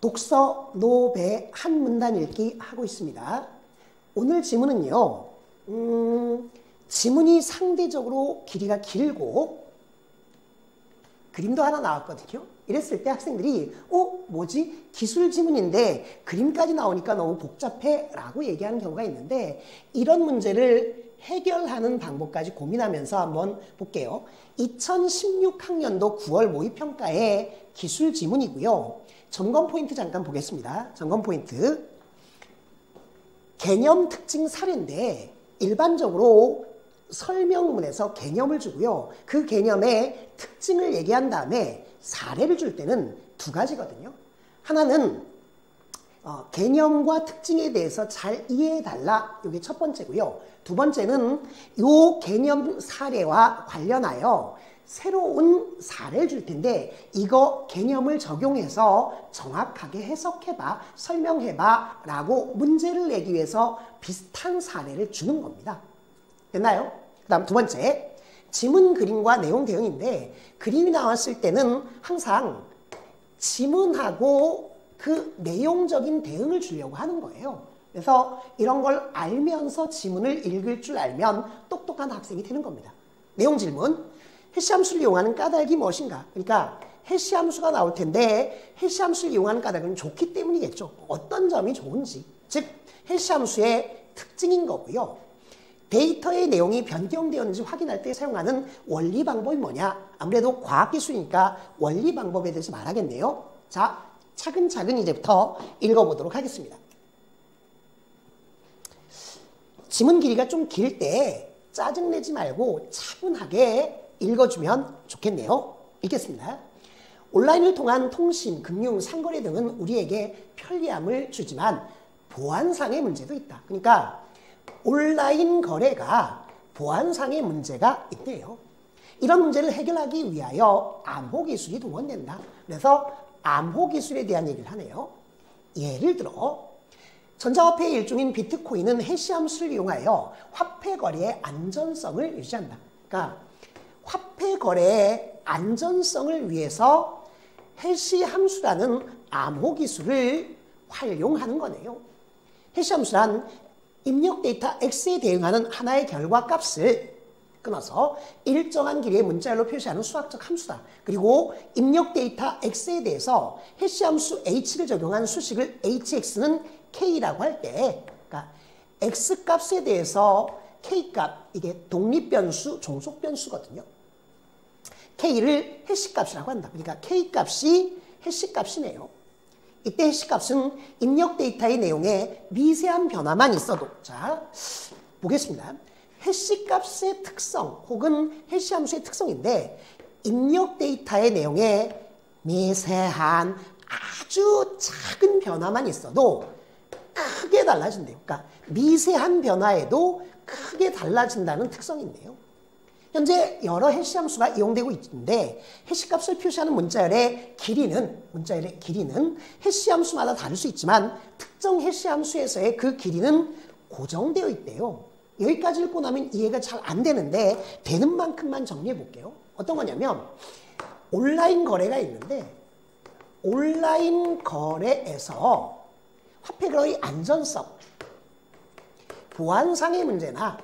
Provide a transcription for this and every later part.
독서 노배 한 문단 읽기 하고 있습니다. 오늘 지문은요. 지문이 상대적으로 길이가 길고 그림도 하나 나왔거든요. 이랬을 때 학생들이 뭐지? 기술 지문인데 그림까지 나오니까 너무 복잡해 라고 얘기하는 경우가 있는데 이런 문제를 해결하는 방법까지 고민하면서 한번 볼게요. 2016학년도 9월 모의평가의 기술 지문이고요. 점검 포인트 잠깐 보겠습니다. 점검 포인트. 개념 특징 사례인데 일반적으로 설명문에서 개념을 주고요. 그 개념의 특징을 얘기한 다음에 사례를 줄 때는 두 가지거든요. 하나는 개념과 특징에 대해서 잘 이해해달라. 이게 첫 번째고요. 두 번째는 이 개념 사례와 관련하여 새로운 사례를 줄 텐데 이거 개념을 적용해서 정확하게 해석해봐, 설명해봐 라고 문제를 내기 위해서 비슷한 사례를 주는 겁니다. 됐나요? 그 다음 두 번째, 지문 그림과 내용 대응인데 그림이 나왔을 때는 항상 지문하고 그 내용적인 대응을 주려고 하는 거예요. 그래서 이런 걸 알면서 지문을 읽을 줄 알면 똑똑한 학생이 되는 겁니다. 내용 질문, 해시함수를 이용하는 까닭이 무엇인가? 그러니까 해시함수가 나올 텐데 해시함수를 이용하는 까닭은 좋기 때문이겠죠. 어떤 점이 좋은지, 즉 해시함수의 특징인 거고요. 데이터의 내용이 변경되었는지 확인할 때 사용하는 원리 방법이 뭐냐? 아무래도 과학기술이니까 원리 방법에 대해서 말하겠네요. 자, 차근차근 이제부터 읽어보도록 하겠습니다. 지문 길이가 좀 길 때 짜증내지 말고 차분하게 읽어주면 좋겠네요. 읽겠습니다. 온라인을 통한 통신, 금융, 상거래 등은 우리에게 편리함을 주지만 보안상의 문제도 있다. 그러니까 온라인 거래가 보안상의 문제가 있대요. 이런 문제를 해결하기 위하여 암호기술이 동원된다. 그래서 암호기술에 대한 얘기를 하네요. 예를 들어 전자화폐의 일종인 비트코인은 해시함수를 이용하여 화폐 거래의 안전성을 유지한다. 그러니까 화폐 거래의 안전성을 위해서 해시함수라는 암호기술을 활용하는 거네요. 해시함수란 입력 데이터 X에 대응하는 하나의 결과값을 끊어서 일정한 길이의 문자열로 표시하는 수학적 함수다. 그리고 입력 데이터 X에 대해서 해시함수 H를 적용한 수식을 HX는 K라고 할 때, 그러니까 X값에 대해서 K값, 이게 독립변수, 종속변수거든요. K를 해시값이라고 한다. 그러니까 K값이 해시값이네요. 이때 해시값은 입력 데이터의 내용에 미세한 변화만 있어도, 자, 보겠습니다. 해시값의 특성 혹은 해시함수의 특성인데 입력 데이터의 내용에 미세한 아주 작은 변화만 있어도 크게 달라진대요. 그러니까 미세한 변화에도 크게 달라진다는 특성이 있네요. 현재 여러 해시함수가 이용되고 있는데 해시값을 표시하는 문자열의 길이는 해시함수마다 다를 수 있지만 특정 해시함수에서의 그 길이는 고정되어 있대요. 여기까지 읽고 나면 이해가 잘 안 되는데 되는 만큼만 정리해 볼게요. 어떤 거냐면 온라인 거래가 있는데 온라인 거래에서 화폐 거래의 안전성, 보안상의 문제나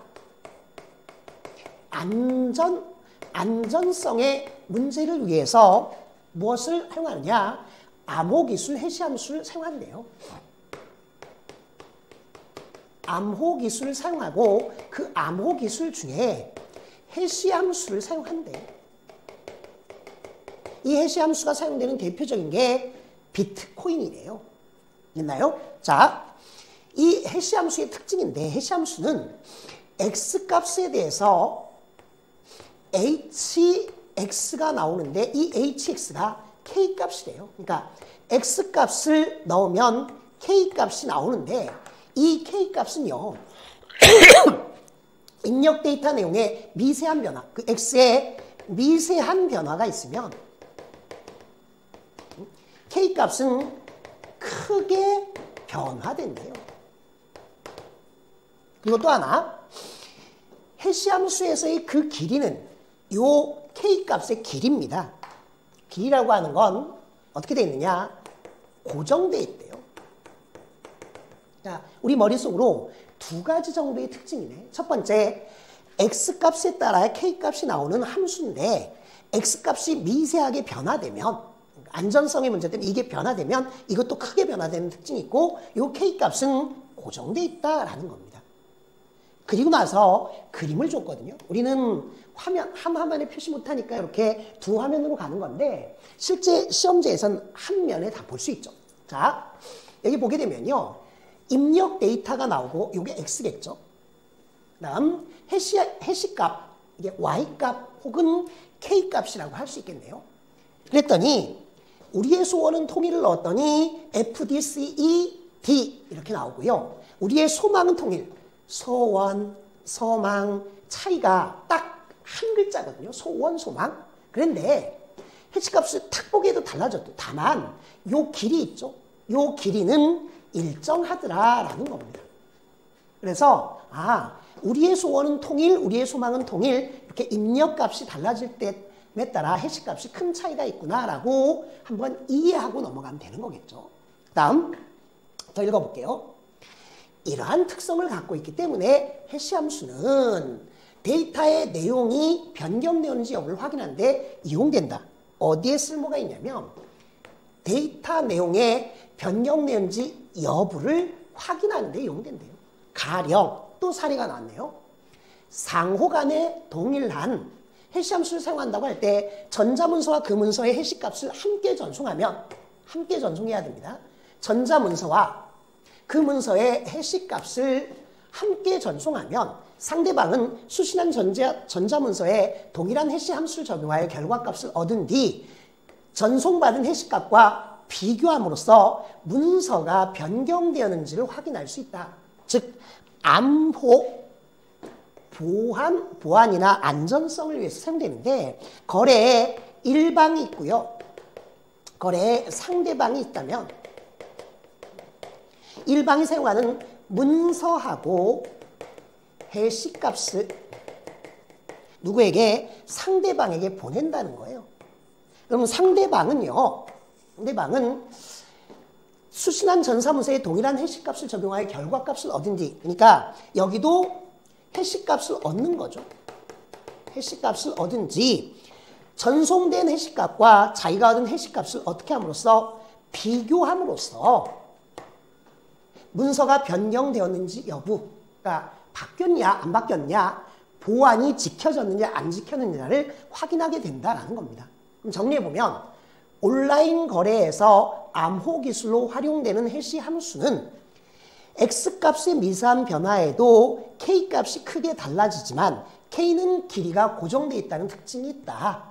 안전성의 문제를 위해서 무엇을 사용하느냐? 암호기술, 해시함수를 사용한대요. 암호기술을 사용하고 그 암호기술 중에 해시함수를 사용한대요. 이 해시함수가 사용되는 대표적인 게 비트코인이래요. 있나요? 자, 이 해시함수의 특징인데 해시함수는 X값에 대해서 HX가 나오는데 이 HX가 K값이래요. 그러니까 X값을 넣으면 K값이 나오는데 이 K값은요. 입력 데이터 내용에 미세한 변화, 그 X에 미세한 변화가 있으면 K값은 크게 변화된대요. 그리고 또 하나, 해시함수에서의 그 길이는 요 K값의 길이입니다. 길이라고 하는 건 어떻게 되어 있느냐? 고정돼 있대요. 자, 우리 머릿속으로 두 가지 정도의 특징이네. 첫 번째, x값에 따라 k값이 나오는 함수인데 x값이 미세하게 변화되면, 안전성의 문제 때문에 이게 변화되면 이것도 크게 변화되는 특징이 있고, 이 k값은 고정돼 있다라는 겁니다. 그리고 나서 그림을 줬거든요. 우리는 화면, 한 화면에 표시 못하니까 이렇게 두 화면으로 가는 건데 실제 시험지에서는 한 면에 다 볼 수 있죠. 자, 여기 보게 되면요, 입력 데이터가 나오고 이게 x겠죠. 다음 해시값, 이게 y값 혹은 k값이라고 할 수 있겠네요. 그랬더니 우리의 소원은 통일을 넣었더니 FDCE D 이렇게 나오고요. 우리의 소망은 통일, 소원, 소망 차이가 딱 한 글자거든요. 소원, 소망. 그런데 해시값을 탁 보기에도 달라졌죠. 다만 요 길이 있죠. 요 길이는 일정하더라라는 겁니다. 그래서 우리의 소원은 통일, 우리의 소망은 통일, 이렇게 입력값이 달라질 때에 따라 해시값이 큰 차이가 있구나라고 한번 이해하고 넘어가면 되는 거겠죠. 다음 더 읽어볼게요. 이러한 특성을 갖고 있기 때문에 해시함수는 데이터의 내용이 변경되는지 여부를 확인하는데 이용된다. 어디에 쓸모가 있냐면 데이터 내용에 변경되는지 여부를 확인하는 데 이용된대요. 가령 또 사례가 나왔네요. 상호 간에 동일한 해시함수를 사용한다고 할 때 전자문서와 그 문서의 해시값을 함께 전송해야 됩니다. 전자문서와 그 문서의 해시값을 함께 전송하면 상대방은 수신한 전자문서에 동일한 해시함수를 적용하여 결과값을 얻은 뒤 전송받은 해시값과 비교함으로써 문서가 변경되었는지를 확인할 수 있다. 즉 암호, 보안이나 안전성을 위해서 사용되는데 거래에 일방이 있고요. 거래에 상대방이 있다면 일방이 사용하는 문서하고 해시값을 누구에게? 상대방에게 보낸다는 거예요. 그럼 상대방은 수신한 전사문서에 동일한 해시값을 적용하여 결과값을 얻은 뒤, 그러니까 여기도 해시값을 얻는 거죠. 해시값을 얻은 뒤 전송된 해시값과 자기가 얻은 해시값을 어떻게 함으로써 비교함으로써 문서가 변경되었는지 여부가 바뀌었냐 안 바뀌었냐, 보안이 지켜졌느냐 안 지켜졌느냐를 확인하게 된다는 겁니다. 그럼 정리해보면 온라인 거래에서 암호 기술로 활용되는 해시 함수는 X값의 미세한 변화에도 K값이 크게 달라지지만 K는 길이가 고정되어 있다는 특징이 있다.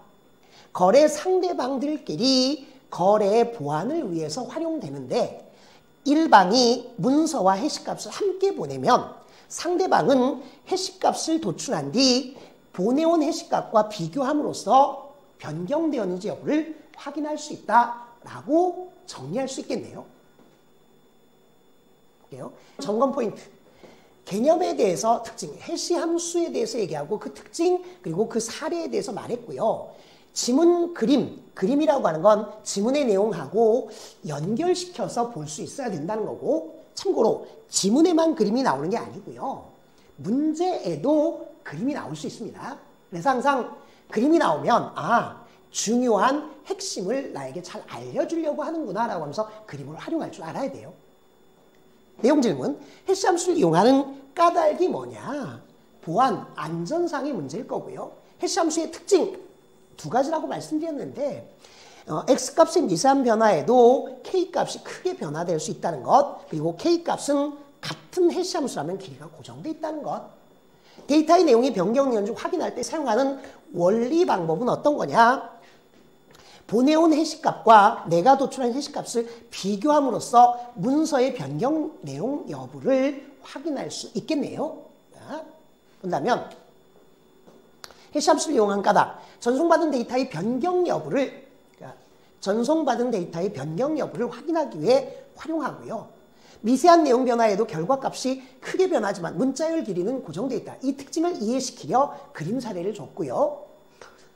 거래 상대방들끼리 거래의 보안을 위해서 활용되는데 일방이 문서와 해시값을 함께 보내면 상대방은 해시값을 도출한 뒤 보내온 해시값과 비교함으로써 변경되었는지 여부를 확인할 수 있다라고 정리할 수 있겠네요. 볼게요. 점검 포인트. 개념에 대해서 특징, 해시 함수에 대해서 얘기하고 그 특징 그리고 그 사례에 대해서 말했고요. 지문 그림이라고 하는 건 지문의 내용하고 연결시켜서 볼 수 있어야 된다는 거고, 참고로 지문에만 그림이 나오는 게 아니고요. 문제에도 그림이 나올 수 있습니다. 그래서 항상 그림이 나오면 중요한 핵심을 나에게 잘 알려주려고 하는구나 라고 하면서 그림을 활용할 줄 알아야 돼요. 내용 질문. 해시 함수를 이용하는 까닭이 뭐냐? 보안, 안전상의 문제일 거고요. 해시 함수의 특징 두 가지라고 말씀드렸는데 X값의 미세한 변화에도 K값이 크게 변화될 수 있다는 것, 그리고 K값은 같은 해시 함수라면 길이가 고정되어 있다는 것, 데이터의 내용이 변경되는지 확인할 때 사용하는 원리 방법은 어떤 거냐? 보내온 해시값과 내가 도출한 해시값을 비교함으로써 문서의 변경 내용 여부를 확인할 수 있겠네요. 자, 본다면 해시함수를 이용한 까닭, 전송받은 데이터의 변경 여부를 확인하기 위해 활용하고요. 미세한 내용 변화에도 결과값이 크게 변하지만 문자열 길이는 고정되어 있다. 이 특징을 이해시키려 그림 사례를 줬고요.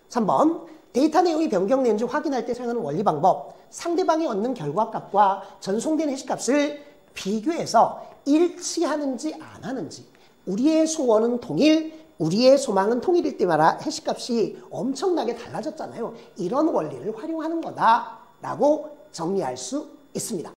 3번, 데이터 내용이 변경된지 확인할 때 사용하는 원리 방법, 상대방이 얻는 결과값과 전송된 해시값을 비교해서 일치하는지 안 하는지, 우리의 소원은 통일, 우리의 소망은 통일일 때마다 해시값이 엄청나게 달라졌잖아요. 이런 원리를 활용하는 거다라고 정리할 수 있습니다.